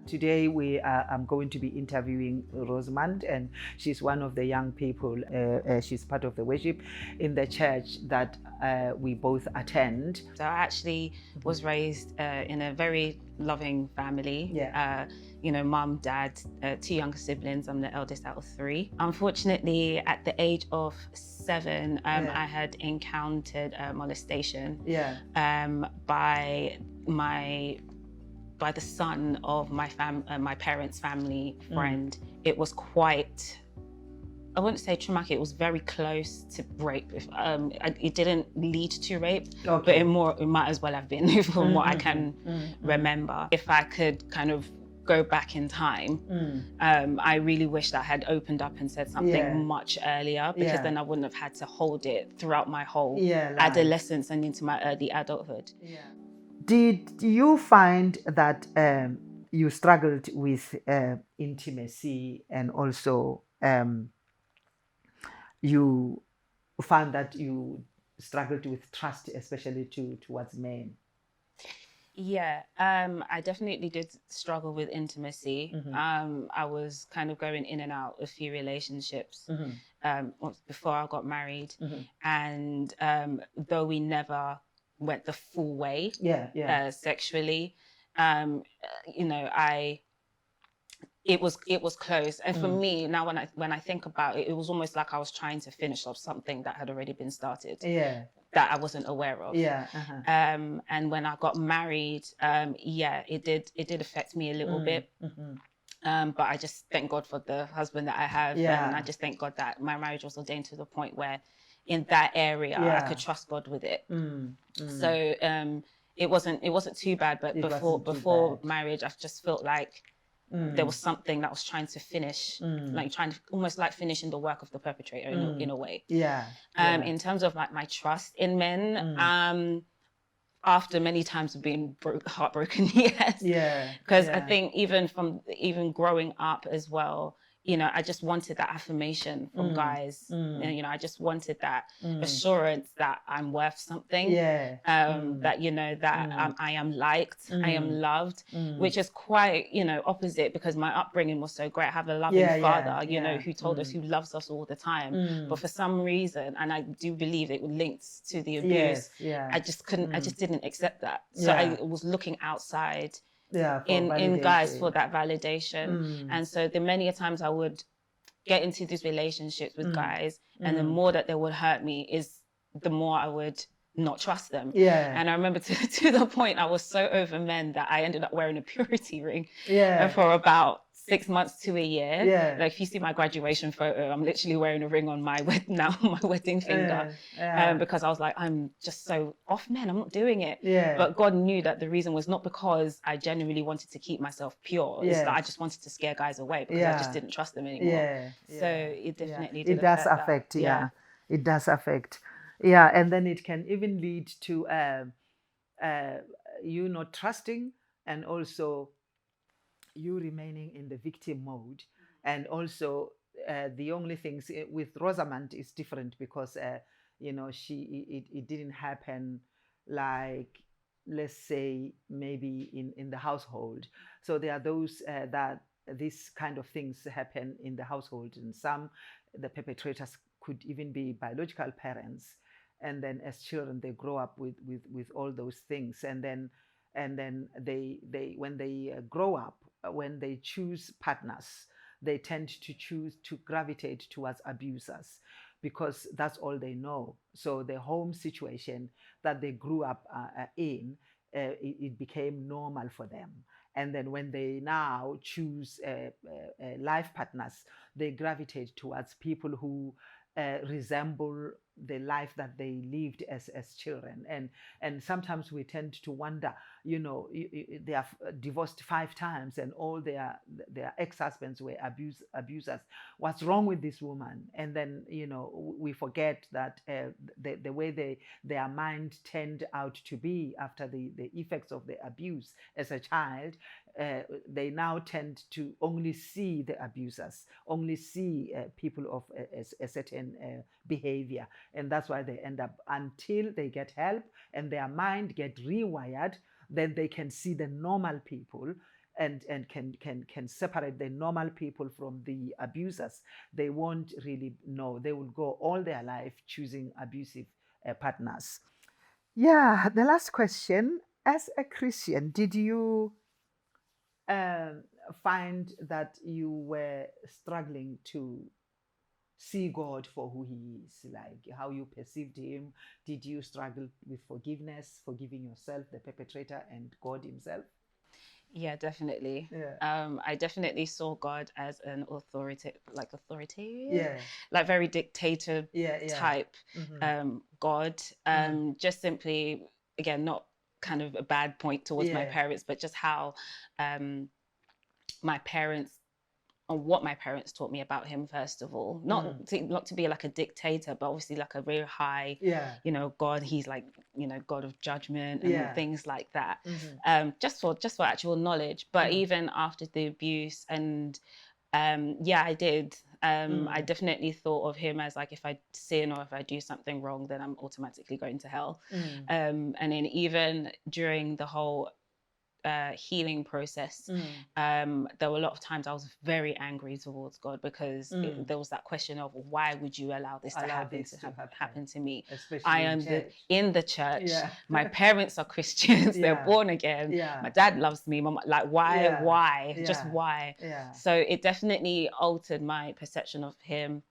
Today I'm going to be interviewing Rosemond, and she's one of the young people. She's part of the worship in the church that we both attend. So I actually was raised in a very loving family. Yeah. Mum, dad, two younger siblings. I'm the eldest out of three. Unfortunately, at the age of 7, I had encountered molestation by the son of my parents' family friend. It was quite, I wouldn't say traumatic, it was very close to rape. It didn't lead to rape, but it might as well have been from what I can remember. If I could kind of go back in time, I really wish that I had opened up and said something much earlier, because then I wouldn't have had to hold it throughout my whole adolescence and into my early adulthood. Did you find that you struggled with intimacy, and also you found that you struggled with trust, especially towards men? Yeah, I definitely did struggle with intimacy. I was kind of going in and out of a few relationships before I got married. And though we never went the full way sexually, it was close. And for me now, when I think about it, it was almost like I was trying to finish off something that had already been started. That I wasn't aware of. And when I got married, it did affect me a little bit. But I just thank God for the husband that I have, and I just thank God that my marriage was ordained to the point where, in that area, I could trust God with it. So it wasn't too bad. But before marriage, I just felt like there was something that was trying to finish, like trying to almost like finishing the work of the perpetrator in a way. In terms of like my trust in men, after many times of being heartbroken, yes. Because I think even growing up as well, I just wanted that affirmation from guys. I just wanted that assurance that I'm worth something. That that I am liked, I am loved, which is quite opposite, because my upbringing was so great. I have a loving father, who told us, who loves us all the time. But for some reason, and I do believe it linked to the abuse, I just couldn't. I just didn't accept that. So I was looking outside. In guys for that validation. And so the many a times I would get into these relationships with guys, and the more that they would hurt me, is the more I would not trust them. And I remember to the point I was so over men that I ended up wearing a purity ring for about 6 months to a year. Like, if you see my graduation photo, I'm literally wearing a ring on my my wedding finger, because I was like, I'm just so off men, I'm not doing it. But God knew that the reason was not because I genuinely wanted to keep myself pure. It's that I just wanted to scare guys away, because I just didn't trust them anymore. So it definitely did affect. It does affect. And then it can even lead to you not trusting, and also you remaining in the victim mode. And also the only things with Rosamond is different, because it didn't happen, like, let's say, maybe in the household. So there are those that these kind of things happen in the household, and the perpetrators could even be biological parents, and then as children they grow up with all those things, and then they when they grow up, when they choose partners, they tend to gravitate towards abusers, because that's all they know. So the home situation that they grew up in, it became normal for them. And then when they now choose life partners, they gravitate towards people who resemble the life that they lived as children. And sometimes we tend to wonder, they have divorced 5 times, and all their ex-husbands were abusers. What's wrong with this woman? And then we forget that the way their mind turned out to be after the effects of the abuse as a child, they now tend to only see the abusers, only see people of a certain behavior. And that's why they end up, until they get help and their mind get rewired, then they can see the normal people and can separate the normal people from the abusers, they won't really know. They will go all their life choosing abusive partners. Yeah, the last question. As a Christian, did you um, find that you were struggling to see God for who he is, like how you perceived him? Did you struggle with forgiveness, forgiving yourself, the perpetrator, and God himself? Yeah, definitely. Yeah. I definitely saw God as an authoritarian, Yeah. like very dictator Yeah. Yeah. type God. Just simply, again, not kind of a bad point towards my Yeah. parents, but just how my parents, on what my parents taught me about him, first of all, not to be like a dictator, but obviously like a real high, Yeah. God. He's like, God of judgment and Yeah. things like that. Just for actual knowledge. But even after the abuse, and yeah, I did. I definitely thought of him as like, if I sin or if I do something wrong, then I'm automatically going to hell. And then even during the whole healing process, there were a lot of times I was very angry towards God, because there was that question of, why would you allow this to happen to me? Especially I am in the church. Yeah. My parents are Christians. They're born again. Yeah. My dad loves me. Mom, like, why? Yeah. Just why? Yeah. So it definitely altered my perception of him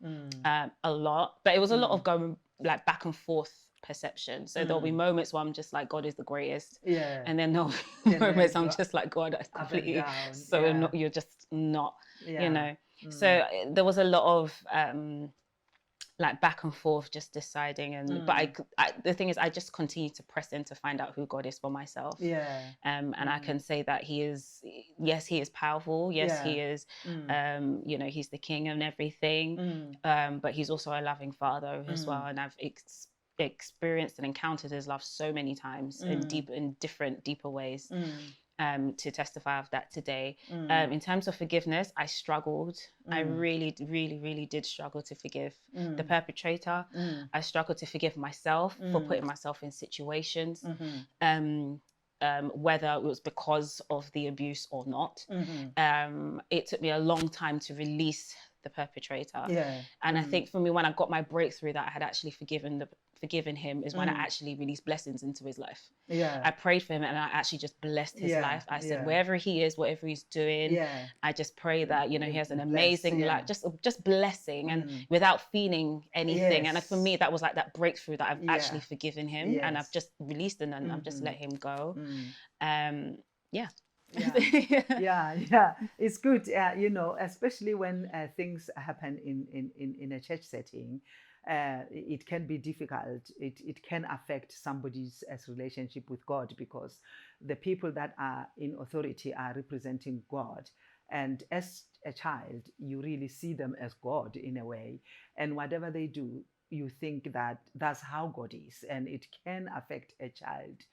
a lot. But it was a lot of going like back and forth perception. So there'll be moments where I'm just like, God is the greatest. Yeah. And then there'll be moments I'm just like, God, I completely not, you're just not, So there was a lot of like back and forth, just deciding. And but the thing is, I just continue to press in to find out who God is for myself. And I can say that he is, yes, he is powerful. Yes, he is, he's the king and everything. But he's also a loving father as well. And I've experienced and encountered his love so many times in different deeper ways, to testify of that today. In terms of forgiveness, I struggled. I really, really, really did struggle to forgive the perpetrator. I struggled to forgive myself for putting myself in situations, whether it was because of the abuse or not. It took me a long time to release the perpetrator. And I think for me, when I got my breakthrough that I had actually forgiven him, is when I actually released blessings into his life. I prayed for him and I actually just blessed his life. I said, wherever he is, whatever he's doing, I just pray that, he has an amazing life, just blessing, and without feeling anything. And for me, that was like that breakthrough, that I've actually forgiven him, and I've just released him, and I've just let him go. Yeah. It's good, especially when things happen in a church setting. It can be difficult. It can affect somebody's relationship with God, because the people that are in authority are representing God, and as a child you really see them as God in a way, and whatever they do, you think that that's how God is, and it can affect a child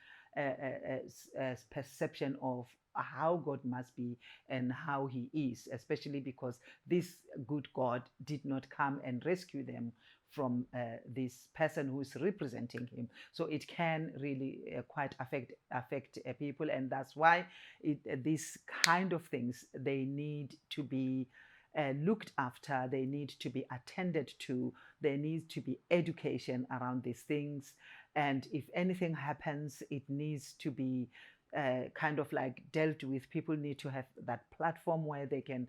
perception of how God must be and how he is, especially because this good God did not come and rescue them from this person who's representing him. So it can really quite affect people, and that's why these kind of things, they need to be looked after, they need to be attended to, there needs to be education around these things. And if anything happens, it needs to be kind of like dealt with. People need to have that platform where they can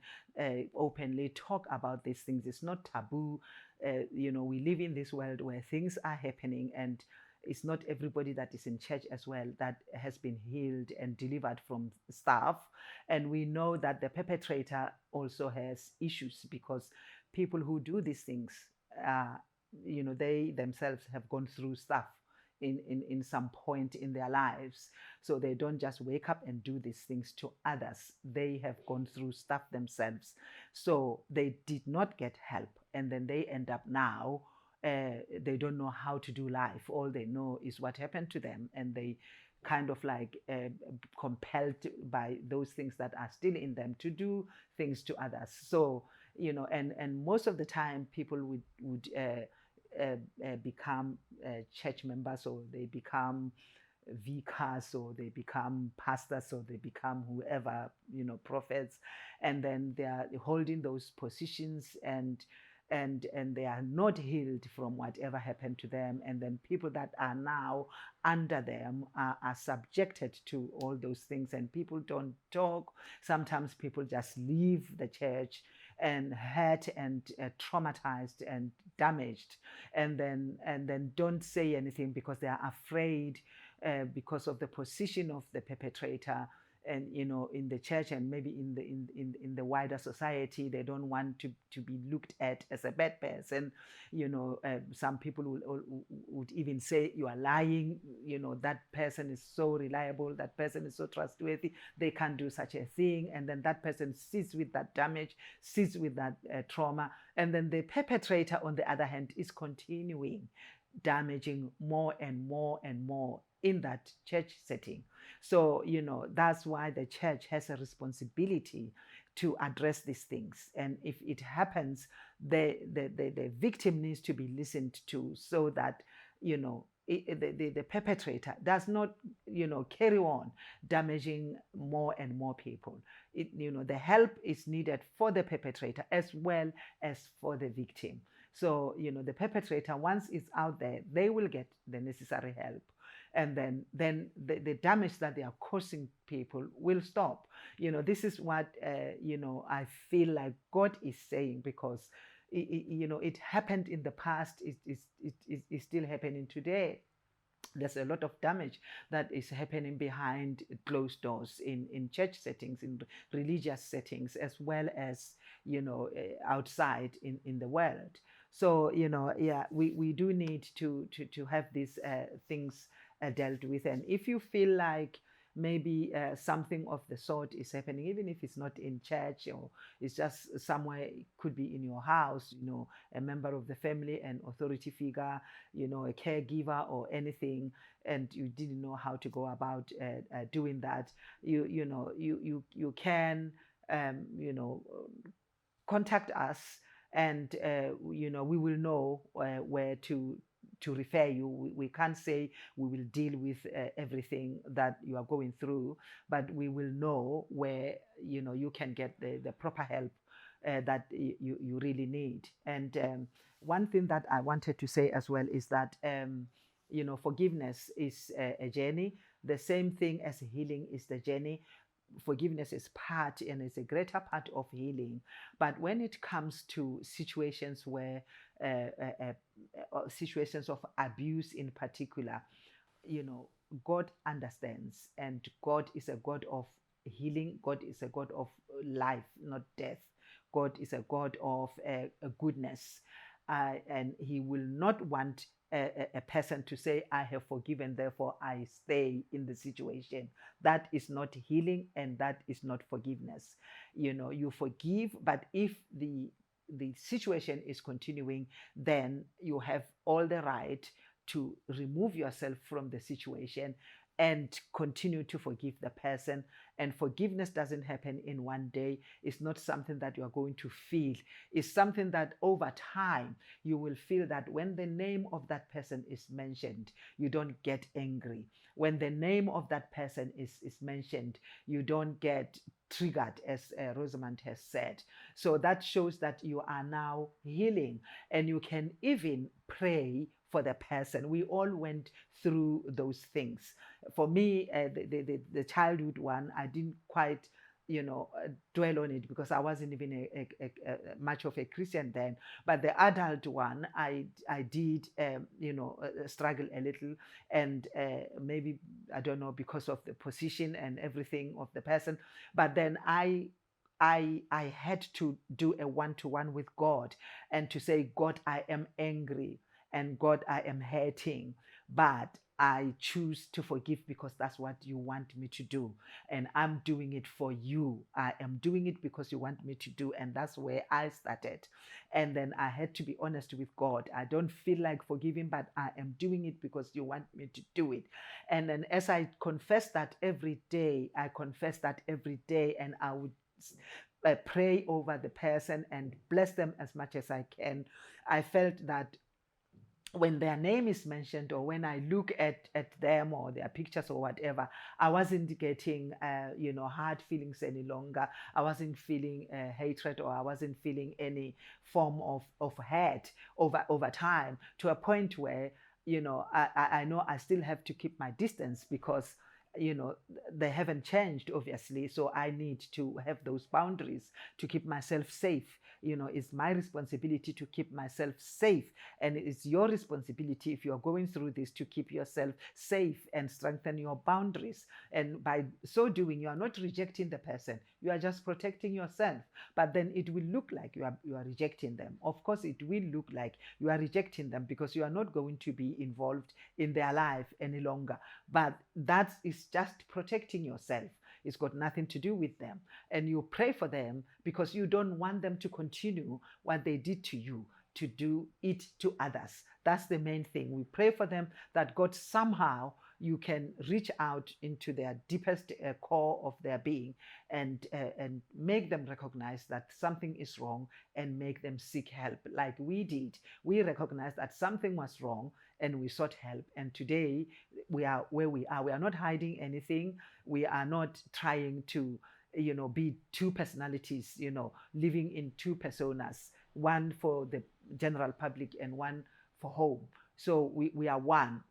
openly talk about these things. It's not taboo. We live in this world where things are happening, and it's not everybody that is in church as well that has been healed and delivered from stuff. And we know that the perpetrator also has issues, because people who do these things, they themselves have gone through stuff in some point in their lives. So they don't just wake up and do these things to others. They have gone through stuff themselves. So they did not get help. And then they end up now, they don't know how to do life. All they know is what happened to them. And they kind of like compelled by those things that are still in them to do things to others. So, and most of the time people would become church members, or they become vicars, or they become pastors, or they become whoever, prophets, and then they are holding those positions, and they are not healed from whatever happened to them, and then people that are now under them are subjected to all those things, and people don't talk. Sometimes people just leave the church and hurt and traumatized and damaged, and then don't say anything because they are afraid, because of the position of the perpetrator, and in the church, and maybe in the wider society. They don't want to be looked at as a bad person. Some people would even say, you are lying, that person is so reliable, that person is so trustworthy, they can't do such a thing. And then that person sits with that damage, sits with that trauma, and then the perpetrator, on the other hand, is continuing damaging more and more and more in that church setting. So, that's why the church has a responsibility to address these things. And if it happens, the victim needs to be listened to, so that, the perpetrator does not, carry on damaging more and more people. The help is needed for the perpetrator as well as for the victim. So, the perpetrator, once it's out there, they will get the necessary help. And then the damage that they are causing people will stop. This is what, I feel like God is saying, because, it happened in the past, it's still happening today. There's a lot of damage that is happening behind closed doors in church settings, in religious settings, as well as, outside in the world. So, we do need to have these things dealt with. And if you feel like maybe something of the sort is happening, even if it's not in church, or it's just somewhere, it could be in your house, a member of the family, an authority figure, a caregiver or anything, and you didn't know how to go about doing that, you can contact us, and we will know where to refer you. We can't say we will deal with everything that you are going through, but we will know where you can get the proper help that you really need. And one thing that I wanted to say as well is that forgiveness is a journey. The same thing as healing is the journey. Forgiveness is part, and it's a greater part of healing. But when it comes to situations where situations of abuse in particular, God understands, and God is a God of healing. God is a God of life, not death. God is a God of goodness, and He will not want a person to say, I have forgiven, therefore I stay in the situation. That is not healing, and that is not forgiveness. You forgive, but if the situation is continuing, then you have all the right to remove yourself from the situation and continue to forgive the person. And forgiveness doesn't happen in one day. It's not something that you are going to feel. It's something that over time you will feel that when the name of that person is mentioned, you don't get angry. When the name of that person is mentioned, you don't get triggered, as Rosemond has said. So that shows that you are now healing, and you can even pray for the person. We all went through those things. For me, the childhood one, I didn't quite dwell on it, because I wasn't even a much of a Christian then. But the adult one, I did struggle a little, and maybe, I don't know, because of the position and everything of the person. But then I had to do a one-to-one with God, and to say, God, I am angry, and God, I am hurting, but I choose to forgive, because that's what you want me to do. And I'm doing it for you. I am doing it because you want me to do. And that's where I started. And then I had to be honest with God. I don't feel like forgiving, but I am doing it because you want me to do it. And then as I confess that every day, and I would pray over the person and bless them as much as I can, I felt that when their name is mentioned, or when I look at them or their pictures or whatever, I wasn't getting, hard feelings any longer. I wasn't feeling hatred, or I wasn't feeling any form of hate over time, to a point where, I know I still have to keep my distance, because they haven't changed, obviously. So I need to have those boundaries to keep myself safe. It's my responsibility to keep myself safe, and it's your responsibility, if you're going through this, to keep yourself safe and strengthen your boundaries. And by so doing, you are not rejecting the person, you are just protecting yourself. But then it will look like you are rejecting them. Of course it will look like you are rejecting them, because you are not going to be involved in their life any longer. But that is just protecting yourself. It's got nothing to do with them. And you pray for them, because you don't want them to continue what they did to you, to do it to others. That's the main thing. We pray for them, that God, somehow you can reach out into their deepest core of their being, and make them recognize that something is wrong, and make them seek help, like we did. We recognized that something was wrong, and we sought help. And today we are where we are. We are not hiding anything. We are not trying to be two personalities, living in two personas, one for the general public and one for home. So we are one.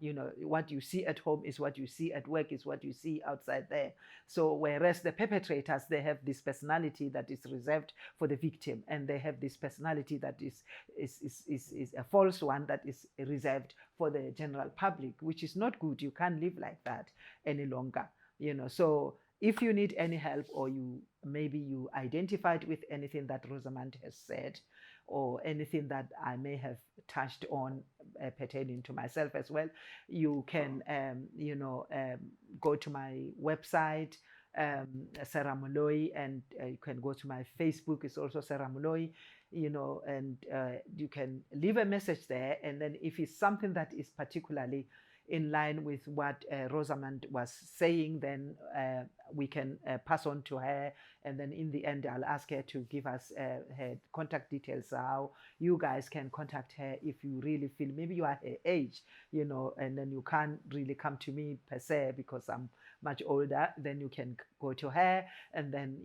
What you see at home is what you see at work, is what you see outside there. So whereas the perpetrators, they have this personality that is reserved for the victim, and they have this personality that is a false one, that is reserved for the general public, which is not good. You can't live like that any longer. So if you need any help, or maybe you identified with anything that Rosemond has said, or anything that I may have touched on pertaining to myself as well, you can go to my website, Sarah Moloi, and you can go to my Facebook. It's also Sarah Moloi, and you can leave a message there. And then if it's something that is particularly in line with what Rosemond was saying, then we can pass on to her. And then in the end, I'll ask her to give us her contact details, how you guys can contact her if you really feel maybe you are her age, and then you can't really come to me per se, because I'm much older. Then you can go to her, and then,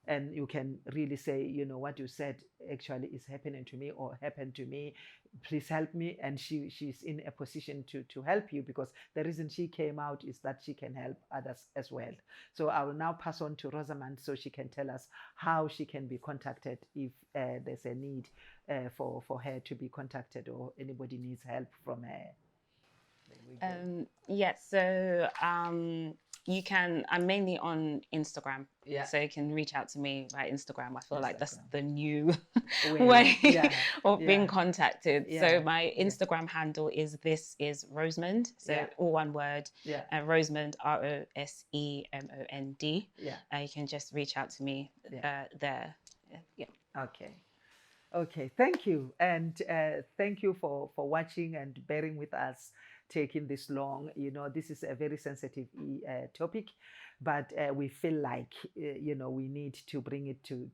and you can really say, what you said actually is happening to me, or happened to me. Please help me. And she's in a position to help you, because the reason she came out is that she can help others as well. So I will now pass on to Rosemond, so she can tell us how she can be contacted if there's a need for her to be contacted, or anybody needs help from her. So you can, I'm mainly on Instagram. So you can reach out to me by Instagram. I feel like that's the new way of being contacted. So my Instagram handle is This Is Rosemond. So all one word. Rosemond, Rosemond. You can just reach out to me there. Okay, thank you. And thank you for watching and bearing with us, taking this long. This is a very sensitive topic, but we feel like we need to bring it to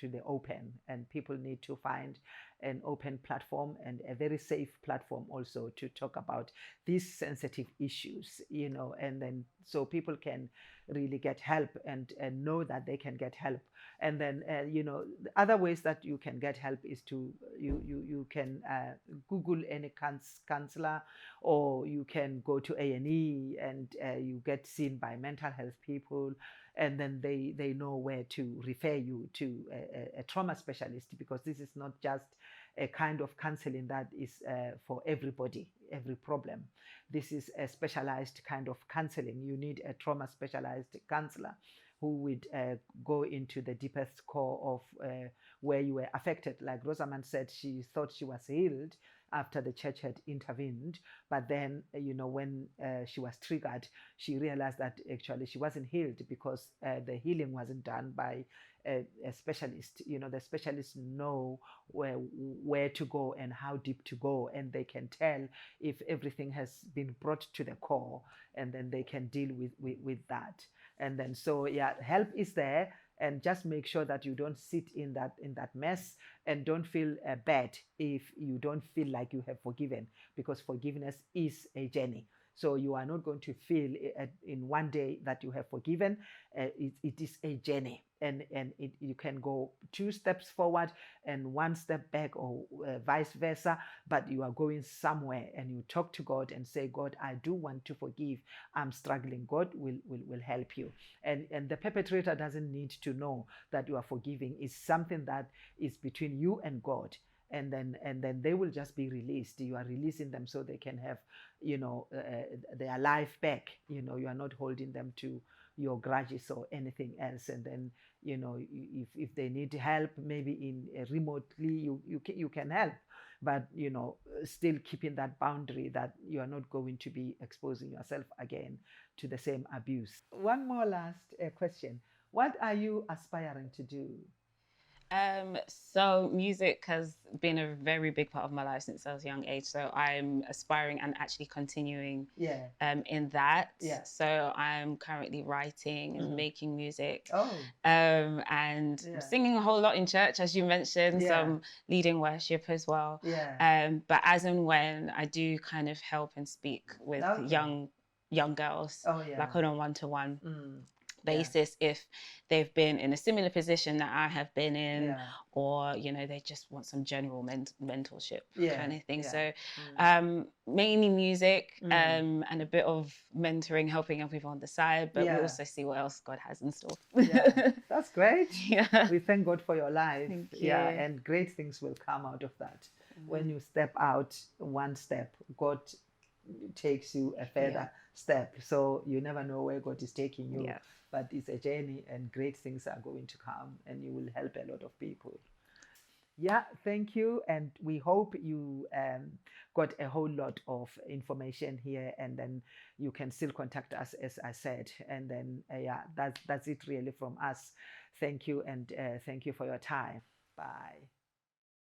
the open, and people need to find an open platform, and a very safe platform also, to talk about these sensitive issues, and then so people can really get help, and know that they can get help. And then the other ways that you can get help is to you can Google any counselor, or you can go to A&E, and you get seen by mental health people, and then they know where to refer you to a trauma specialist, because this is not just a kind of counseling that is for everybody, every problem. This is a specialized kind of counseling. You need a trauma specialized counselor who would go into the deepest core of where you were affected. Like Rosemond said, she thought she was healed after the church had intervened, but then when she was triggered, she realized that actually she wasn't healed, because the healing wasn't done by a specialist. The specialists know where to go and how deep to go, and they can tell if everything has been brought to the core, and then they can deal with that. And then so help is there. and just make sure that you don't sit in that mess, and don't feel bad if you don't feel like you have forgiven, because forgiveness is a journey. So you are not going to feel in one day that you have forgiven. It is a journey, and you can go 2 steps forward and 1 step back, or vice versa, but you are going somewhere, and you talk to God and say, God, I do want to forgive. I'm struggling. God will help you. And the perpetrator doesn't need to know that you are forgiving. It's something that is between you and God. And then they will just be released. You are releasing them so they can have, their life back. You are not holding them to your grudges or anything else. And then, if they need help, maybe in remotely, you can help, but still keeping that boundary that you are not going to be exposing yourself again to the same abuse. One more last question. What are you aspiring to do? So music has been a very big part of my life since I was a young age. So I'm aspiring and actually continuing in that. Yeah. So I'm currently writing and making music. Oh. And singing a whole lot in church, as you mentioned, some leading worship as well. Yeah. But as and when I do kind of help and speak with young girls, like on a one-to-one basis, if they've been in a similar position that I have been in, or they just want some general mentorship kind of thing. So mainly music, and a bit of mentoring, helping young people on the side, but we also see what else God has in store. That's great. We thank God for your life. Thank you. And great things will come out of that. When you step out 1 step, God takes you a further step. So you never know where God is taking you. But it's a journey, and great things are going to come, and you will help a lot of people. Thank you. And we hope you got a whole lot of information here, and then you can still contact us, as I said. And then, that's it really from us. Thank you, and thank you for your time. Bye.